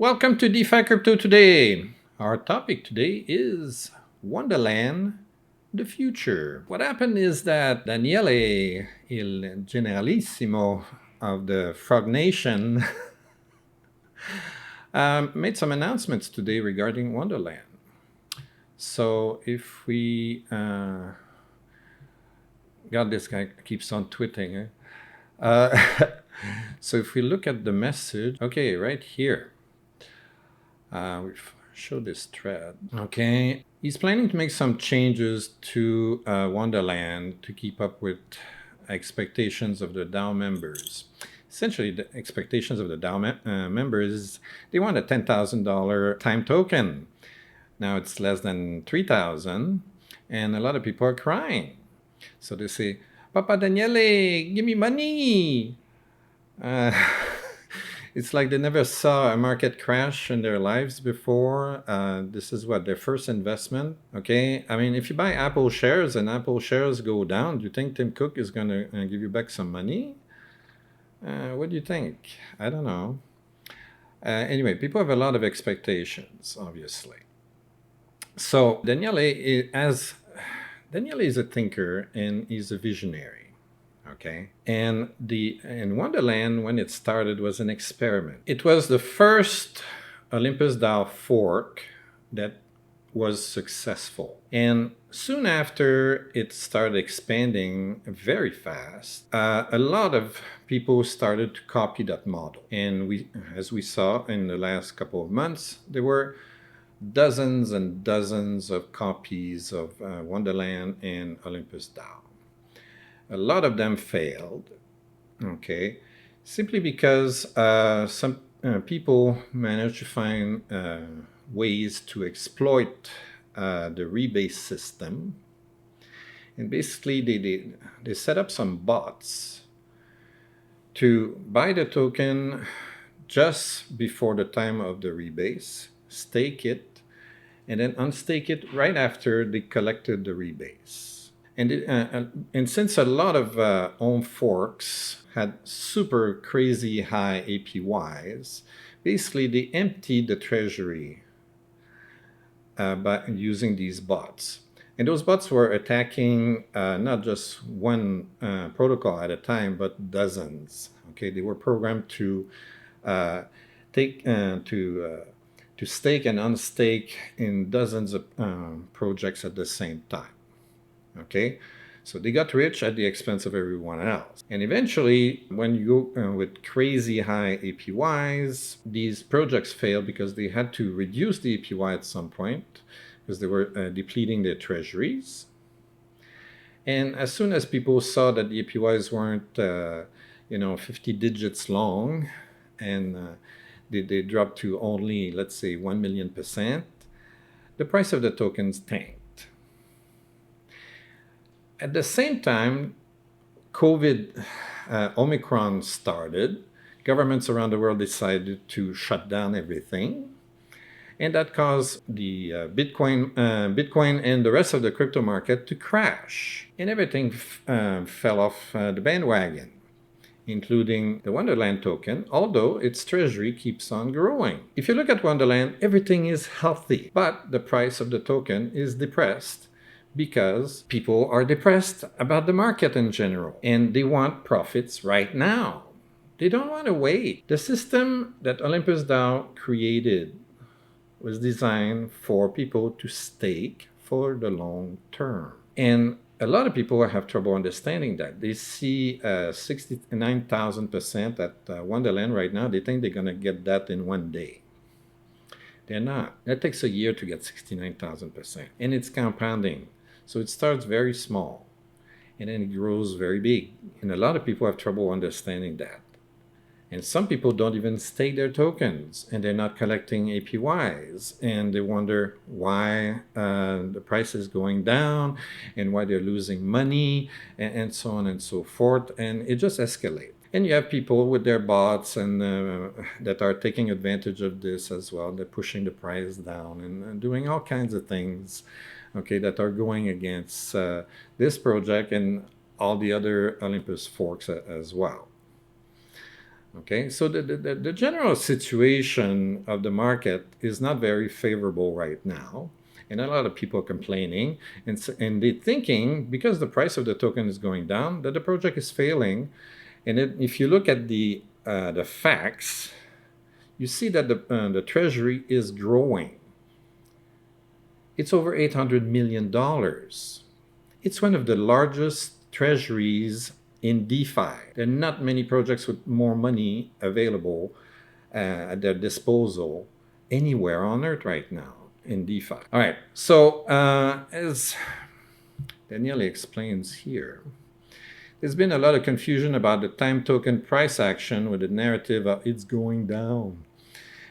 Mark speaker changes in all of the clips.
Speaker 1: Welcome to DeFi Crypto Today. Our topic today is Wonderland, the future. What happened is that Daniele, il generalissimo of the Frog Nation, made some announcements today regarding Wonderland. So if we... God, this guy keeps on tweeting. So if we look at the message, okay, right here. We've showed this thread. Okay, he's planning to make some changes to Wonderland to keep up with expectations of the DAO members. Essentially, the expectations of the DAO members, they want a $10,000 time token. Now it's less than 3,000, and a lot of people are crying. So they say, Papa Daniele, give me money. It's like they never saw a market crash in their lives before. This is what, their first investment, okay? I mean, if you buy Apple shares and Apple shares go down, do you think Tim Cook is going to give you back some money? What do you think? I don't know. Anyway, people have a lot of expectations, obviously. So Daniele is a thinker and he's a visionary. Okay, and in Wonderland, when it started, was an experiment. It was the first Olympus DAO fork that was successful, and soon after it started expanding very fast. A lot of people started to copy that model, and as we saw in the last couple of months, there were dozens and dozens of copies of Wonderland and Olympus DAO. A lot of them failed, okay, simply because some people managed to find ways to exploit the rebase system. And basically, they set up some bots to buy the token just before the time of the rebase, stake it, and then unstake it right after they collected the rebase. And since a lot of own forks had super crazy high APYs, basically they emptied the treasury by using these bots. And those bots were attacking not just one protocol at a time, but dozens. Okay, they were programmed to stake and unstake in dozens of projects at the same time. Okay, so they got rich at the expense of everyone else. And eventually, when you go with crazy high APYs, these projects failed because they had to reduce the APY at some point because they were depleting their treasuries. And as soon as people saw that the APYs weren't, 50 digits long, and they dropped to only, let's say, 1,000,000%, the price of the tokens tanked. At the same time, Omicron started. Governments around the world decided to shut down everything. And that caused the Bitcoin and the rest of the crypto market to crash. And everything fell off the bandwagon, including the Wonderland token, although its treasury keeps on growing. If you look at Wonderland, everything is healthy, but the price of the token is depressed, because people are depressed about the market in general, and they want profits right now. They don't want to wait. The system that Olympus DAO created was designed for people to stake for the long term. And a lot of people have trouble understanding that. They see 69,000% at Wonderland right now. They think they're going to get that in one day. They're not. That takes a year to get 69,000%. And it's compounding. So it starts very small, and then it grows very big. And a lot of people have trouble understanding that. And some people don't even stake their tokens, and they're not collecting APYs. And they wonder why the price is going down, and why they're losing money, and so on and so forth. And it just escalates. And you have people with their bots and that are taking advantage of this as well. They're pushing the price down and doing all kinds of things, okay, that are going against this project and all the other Olympus forks as well. Okay, so the general situation of the market is not very favorable right now. And a lot of people are complaining and they're thinking because the price of the token is going down that the project is failing. And if you look at the facts, you see that the treasury is growing. It's over $800 million. It's one of the largest treasuries in DeFi. There are not many projects with more money available at their disposal anywhere on Earth right now in DeFi. All right, so as Daniele explains here, there's been a lot of confusion about the time token price action with the narrative of it's going down,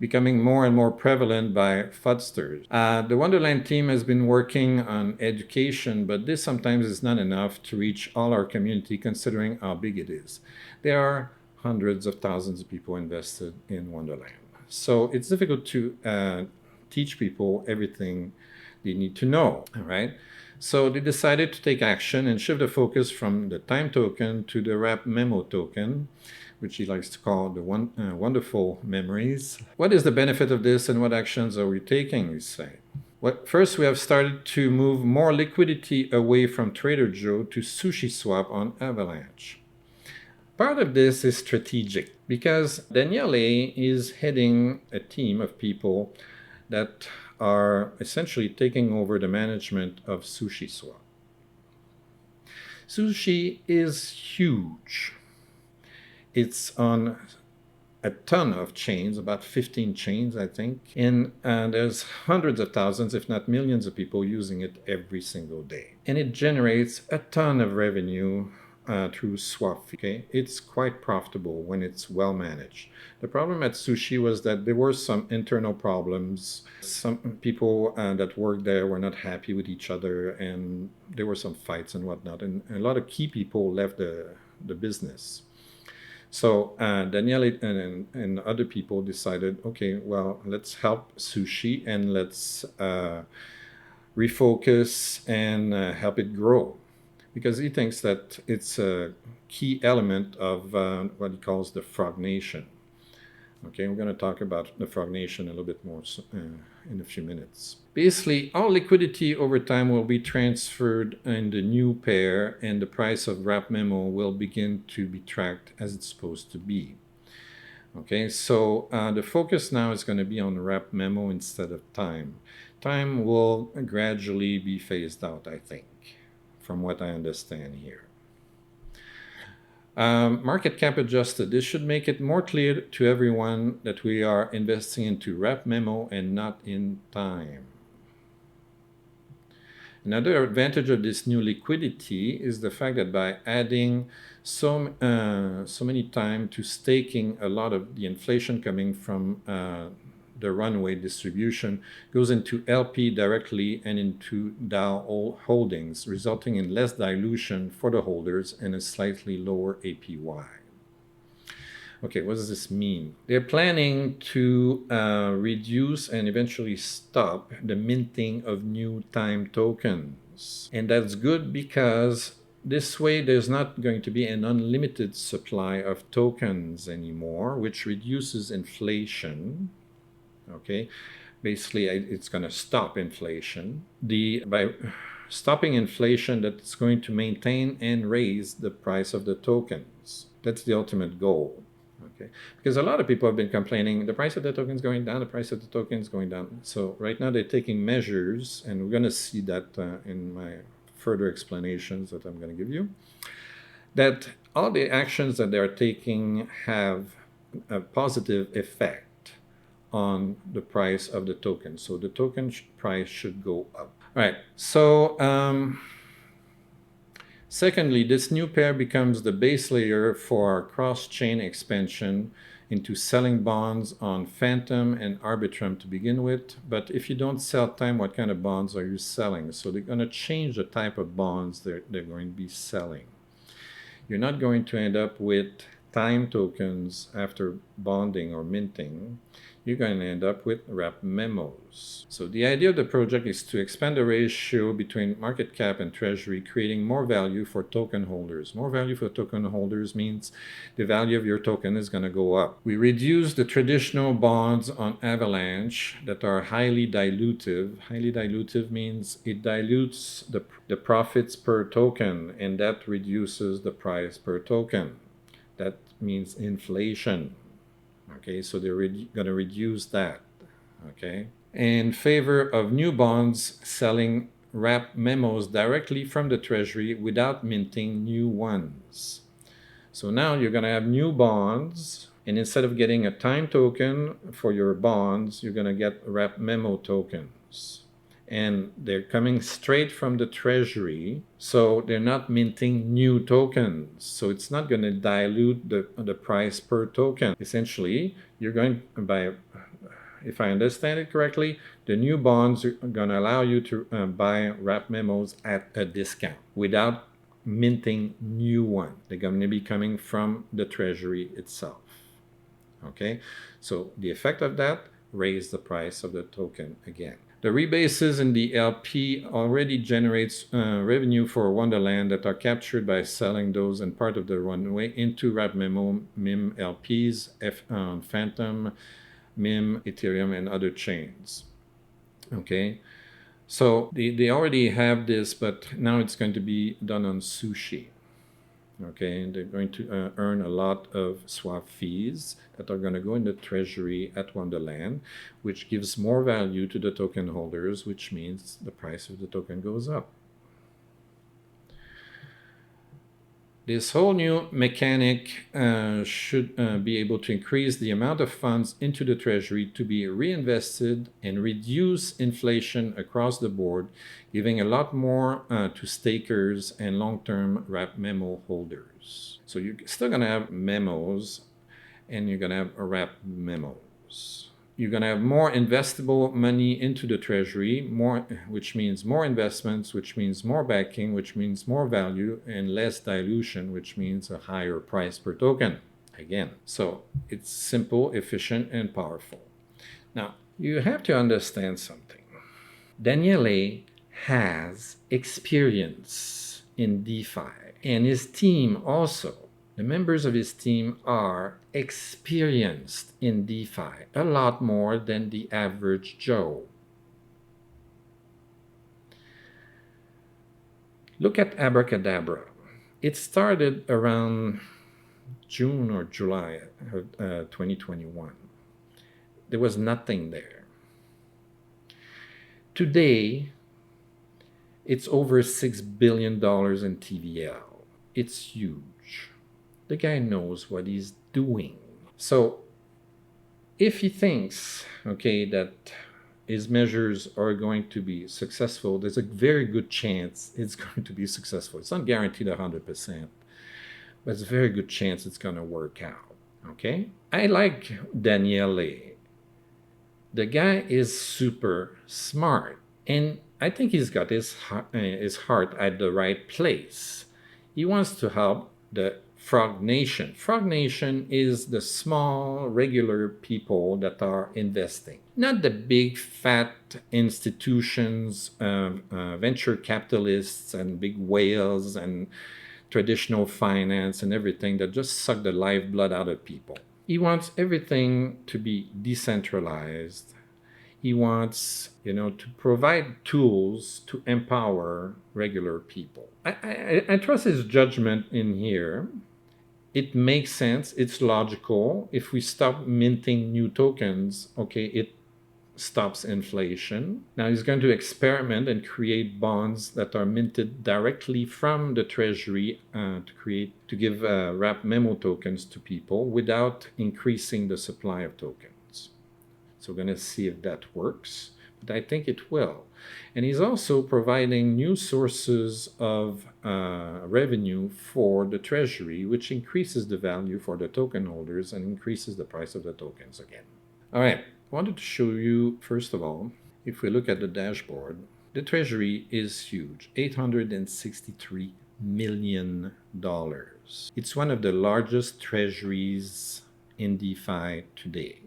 Speaker 1: becoming more and more prevalent by fraudsters. The Wonderland team has been working on education, but this sometimes is not enough to reach all our community considering how big it is. There are hundreds of thousands of people invested in Wonderland. So it's difficult to teach people everything they need to know, all right? So they decided to take action and shift the focus from the time token to the wMEMO token, which he likes to call the wonderful memories. What is the benefit of this and what actions are we taking, we say? First, we have started to move more liquidity away from TraderJoe to Sushi swap on Avalanche. Part of this is strategic because Daniele is heading a team of people that are essentially taking over the management of Sushi swap. Sushi is huge. It's on a ton of chains, about 15 chains, I think. And there's hundreds of thousands, if not millions of people using it every single day. And it generates a ton of revenue through swap fee. Okay? It's quite profitable when it's well managed. The problem at Sushi was that there were some internal problems. Some people that worked there were not happy with each other, and there were some fights and whatnot. And a lot of key people left the business. So Daniele and other people decided, okay, well, let's help Sushi and let's refocus and help it grow. Because he thinks that it's a key element of what he calls the Frog Nation. Okay, we're going to talk about the Frog Nation a little bit more in a few minutes. Basically, all liquidity over time will be transferred in the new pair, and the price of wMEMO will begin to be tracked as it's supposed to be. Okay, so the focus now is going to be on wMEMO instead of time. Time will gradually be phased out, I think, from what I understand here. Market cap adjusted. This should make it more clear to everyone that we are investing into wMEMO and not in time. Another advantage of this new liquidity is the fact that by adding so many time to staking, a lot of the inflation coming from the runway distribution goes into LP directly and into DAO holdings, resulting in less dilution for the holders and a slightly lower APY. Okay, what does this mean? They're planning to reduce and eventually stop the minting of new time tokens. And that's good because this way there's not going to be an unlimited supply of tokens anymore, which reduces inflation. Okay, basically it's going to stop inflation. By stopping inflation, that's going to maintain and raise the price of the tokens. That's the ultimate goal. Okay, because a lot of people have been complaining the price of the token is going down, the price of the token is going down. So right now they're taking measures, and we're going to see that in my further explanations that I'm going to give you, that all the actions that they're taking have a positive effect on the price of the token. So the token price should go up. All right, so secondly, this new pair becomes the base layer for our cross-chain expansion into selling bonds on Phantom and Arbitrum to begin with. But if you don't sell time, what kind of bonds are you selling? So they're going to change the type of bonds they're going to be selling. You're not going to end up with time tokens after bonding or minting, you're going to end up with wMEMOs. So the idea of the project is to expand the ratio between market cap and treasury, creating more value for token holders. More value for token holders means the value of your token is going to go up. We reduce the traditional bonds on Avalanche that are highly dilutive. Highly dilutive means it dilutes the profits per token, and that reduces the price per token. That means inflation. Okay, so they're going to reduce that. Okay, in favor of new bonds selling wMEMOs directly from the treasury without minting new ones. So now you're going to have new bonds, and instead of getting a time token for your bonds, you're going to get wMEMO tokens. And they're coming straight from the treasury, so they're not minting new tokens. So it's not going to dilute the price per token. Essentially, you're going by, if I understand it correctly, the new bonds are going to allow you to buy wMEMOs at a discount without minting new one. They're going to be coming from the treasury itself. Okay, so the effect of that, raise the price of the token again. The rebases in the LP already generates revenue for Wonderland that are captured by selling those and part of the runway into wMEMO, MIM LPs, Phantom, MIM, Ethereum, and other chains. Okay, so they already have this, but now it's going to be done on Sushi. Okay, and they're going to earn a lot of swap fees that are going to go in the treasury at Wonderland, which gives more value to the token holders, which means the price of the token goes up. This whole new mechanic should be able to increase the amount of funds into the treasury to be reinvested and reduce inflation across the board, giving a lot more to stakers and long-term wMEMO holders. So you're still going to have memos, and you're going to have wMEMOs. You're going to have more investable money into the treasury, which means more investments, which means more backing, which means more value, and less dilution, which means a higher price per token. Again, so it's simple, efficient, and powerful. Now, you have to understand something. Daniele has experience in DeFi, and his team also. The members of his team are experienced in DeFi, a lot more than the average Joe. Look at Abracadabra. It started around June or July of 2021. There was nothing there. Today, it's over $6 billion in TVL. It's huge. The guy knows what he's doing. So if he thinks, okay, that his measures are going to be successful, there's a very good chance it's going to be successful. It's not guaranteed 100%, but it's a very good chance it's going to work out. Okay? I like Daniele. The guy is super smart, and I think he's got his heart at the right place. He wants to help the Frog Nation. Frog Nation is the small, regular people that are investing, not the big, fat institutions, venture capitalists and big whales and traditional finance and everything that just suck the lifeblood out of people. He wants everything to be decentralized. He wants, to provide tools to empower regular people. I trust his judgment in here. It makes sense. It's logical. If we stop minting new tokens, okay, it stops inflation. Now he's going to experiment and create bonds that are minted directly from the treasury to give wMEMO tokens to people without increasing the supply of tokens. So we're going to see if that works, but I think it will. And he's also providing new sources of revenue for the treasury, which increases the value for the token holders and increases the price of the tokens again. All right, I wanted to show you, first of all, if we look at the dashboard, the treasury is huge, $863 million. It's one of the largest treasuries in DeFi today.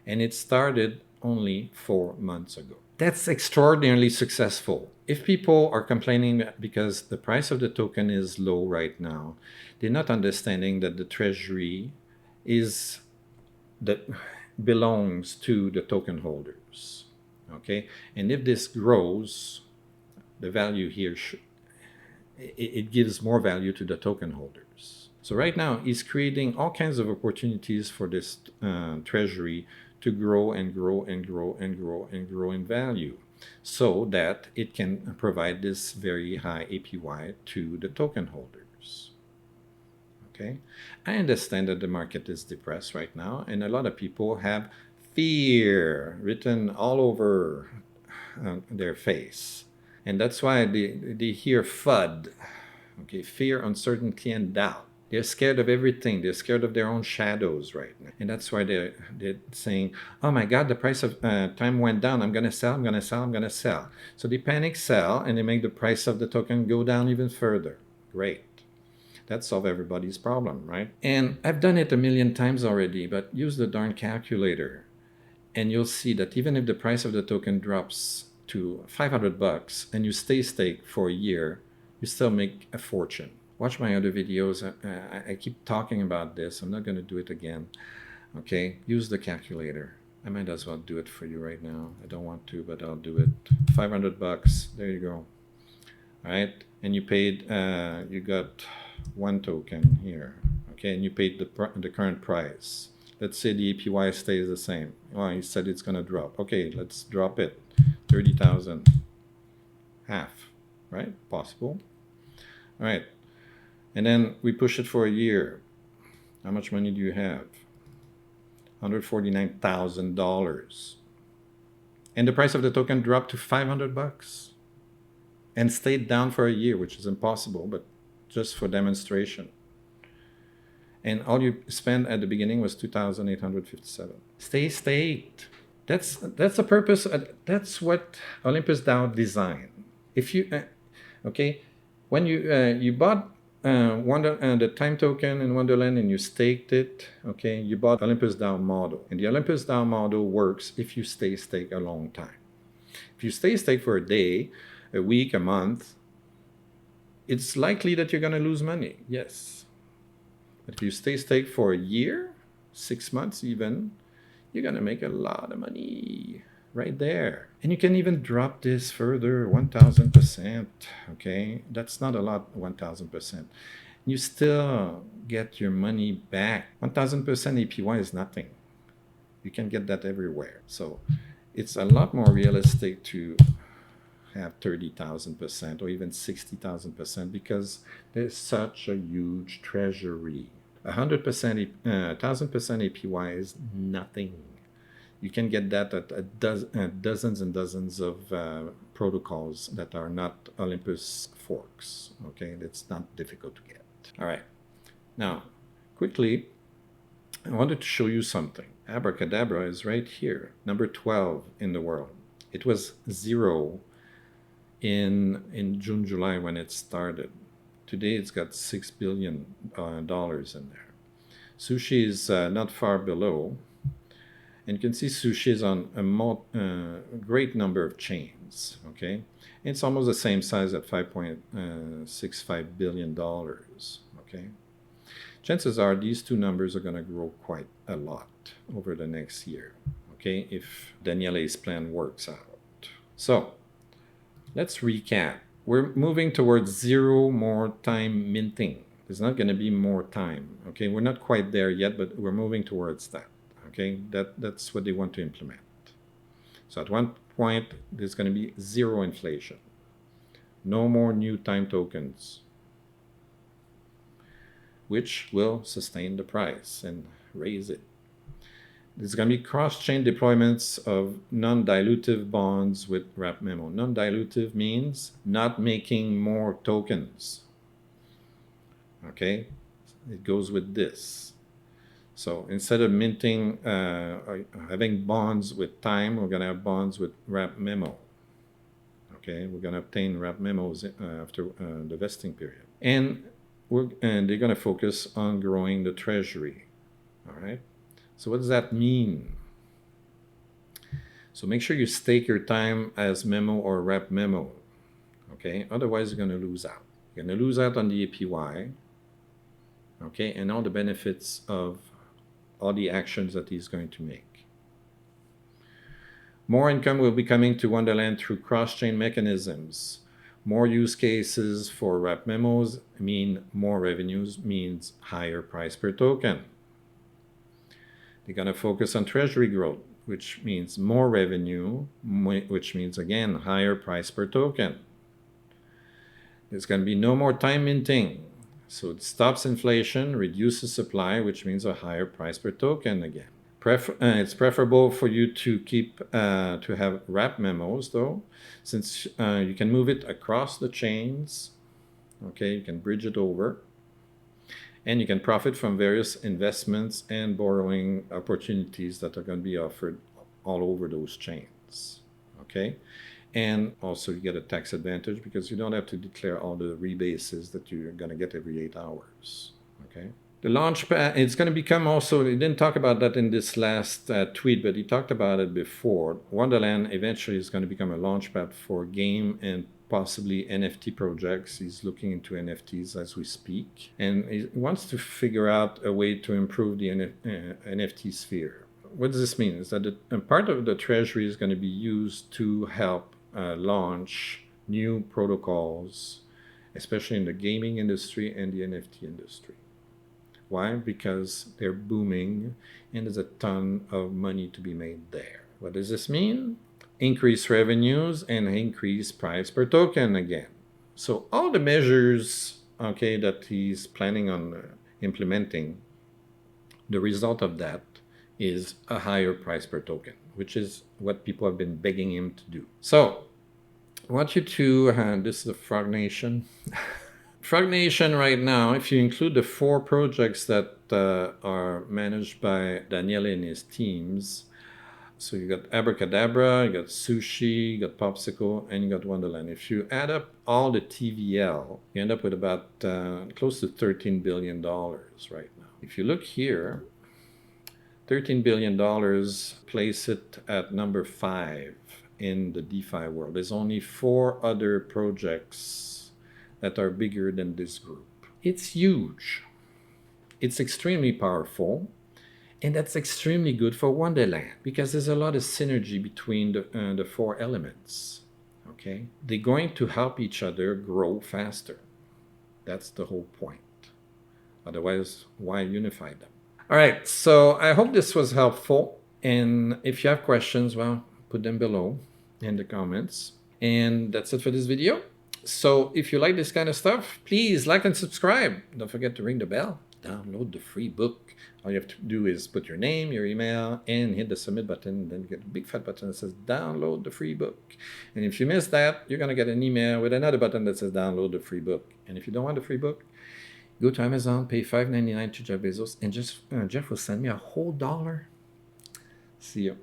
Speaker 1: And it started only 4 months ago. That's extraordinarily successful. If people are complaining because the price of the token is low right now, they're not understanding that the treasury belongs to the token holders. Okay, and if this grows, the value here it gives more value to the token holders. So right now, he's creating all kinds of opportunities for this treasury to grow and grow and grow and grow and grow in value, so that it can provide this very high APY to the token holders. Okay, I understand that the market is depressed right now, and a lot of people have fear written all over their face. And that's why they hear FUD, okay, fear, uncertainty, and doubt. They're scared of everything. They're scared of their own shadows right now. And that's why they're saying, oh my God, the price of time went down. I'm going to sell, I'm going to sell, I'm going to sell. So they panic sell, and they make the price of the token go down even further. Great. That solves everybody's problem, right? And I've done it a million times already, but use the darn calculator. And you'll see that even if the price of the token drops to $500 and you stay staked for a year, you still make a fortune. Watch my other videos. I keep talking about this. I'm not going to do it again. Okay, use the calculator. I might as well do it for you right now. I don't want to, but I'll do it. $500. There you go. All right, and you paid. You got one token here. Okay, and you paid the current price. Let's say the APY stays the same. Oh, he said it's going to drop. Okay, let's drop it. 30,000. Half, right? Possible. All right. And then we push it for a year. How much money do you have? $149,000. And the price of the token dropped to $500 and stayed down for a year, which is impossible, but just for demonstration. And all you spent at the beginning was $2,857. Stay staked. That's the purpose. That's what Olympus DAO designed. If you, okay, when you bought the time token in Wonderland and you staked it, okay, you bought Olympus DAO model. And the Olympus DAO model works if you stay staked a long time. If you stay staked for a day, a week, a month, it's likely that you're going to lose money, yes. But if you stay staked for a year, 6 months even, you're going to make a lot of money right there. And you can even drop this further, 1,000%, okay? That's not a lot, 1,000%. You still get your money back. 1,000% APY is nothing. You can get that everywhere. So it's a lot more realistic to have 30,000% or even 60,000% because there's such a huge treasury. 1,000% APY is nothing. You can get that at dozens and dozens of protocols that are not Olympus forks. Okay, it's not difficult to get. All right. Now, quickly, I wanted to show you something. Abracadabra is right here, number 12 in the world. It was 0 in June, July when it started. Today it's got $6 billion in there. Sushi is not far below. And you can see Sushi is on a great number of chains, okay? It's almost the same size at $5.65 billion, okay? Chances are these two numbers are going to grow quite a lot over the next year, okay, if Daniele's plan works out. So let's recap. We're moving towards 0 more time minting. There's not going to be more time, okay? We're not quite there yet, but we're moving towards that. Okay, that's what they want to implement. So at one point, there's going to be 0 inflation. No more new time tokens, which will sustain the price and raise it. There's going to be cross-chain deployments of non-dilutive bonds with wMEMO. Non-dilutive means not making more tokens. Okay, it goes with this. So instead of minting, having bonds with time, we're going to have bonds with wMEMO. Okay, we're going to obtain wMEMOs after the vesting period. And they're going to focus on growing the treasury. All right. So what does that mean? So make sure you stake your time as memo or wMEMO. Okay, otherwise you're going to lose out. You're going to lose out on the APY. Okay, and all the benefits of all the actions that he's going to make. More income will be coming to Wonderland through cross-chain mechanisms. More use cases for wMEMOs mean more revenues, means higher price per token. They're going to focus on treasury growth, which means more revenue, which means, again, higher price per token. There's going to be no more time minting. So it stops inflation, reduces supply, which means a higher price per token again. It's preferable for you to keep to have wMEMOs though, since you can move it across the chains. Okay, you can bridge it over, and you can profit from various investments and borrowing opportunities that are going to be offered all over those chains. Okay, and also you get a tax advantage because you don't have to declare all the rebases that you're going to get every 8 hours. Okay. The launchpad, it's going to become also, he didn't talk about that in this last tweet, but he talked about it before. Wonderland eventually is going to become a launchpad for game and possibly NFT projects. He's looking into NFTs as we speak. And he wants to figure out a way to improve the NFT sphere. What does this mean? Is that a part of the treasury is going to be used to help launch new protocols, especially in the gaming industry and the NFT industry. Why? Because they're booming and there's a ton of money to be made there. What does this mean? Increase revenues and increase price per token again. So all the measures, okay, that he's planning on implementing, the result of that is a higher price per token, which is what people have been begging him to do. So I want you to, this is the Frog Nation. Frog Nation right now, if you include the 4 projects that are managed by Daniele and his teams, so you got Abracadabra, you got Sushi, you got Popsicle, and you got Wonderland. If you add up all the TVL, you end up with about close to $13 billion right now. If you look here, $13 billion, place it at number 5 in the DeFi world. There's only 4 other projects that are bigger than this group. It's huge. It's extremely powerful, and that's extremely good for Wonderland because there's a lot of synergy between the 4 elements. Okay, they're going to help each other grow faster. That's the whole point. Otherwise, why unify them? All right, so I hope this was helpful, and if you have questions, well, put them below in the comments. And that's it for this video. So if you like this kind of stuff, please like and subscribe. Don't forget to ring the bell. Download the free book. All you have to do is put your name, your email, and hit the submit button. Then you get a big fat button that says download the free book. And if you miss that, you're going to get an email with another button that says download the free book. And if you don't want the free book, go to Amazon, pay $5.99 to Jeff Bezos, and Jeff will send me a whole $1. See you.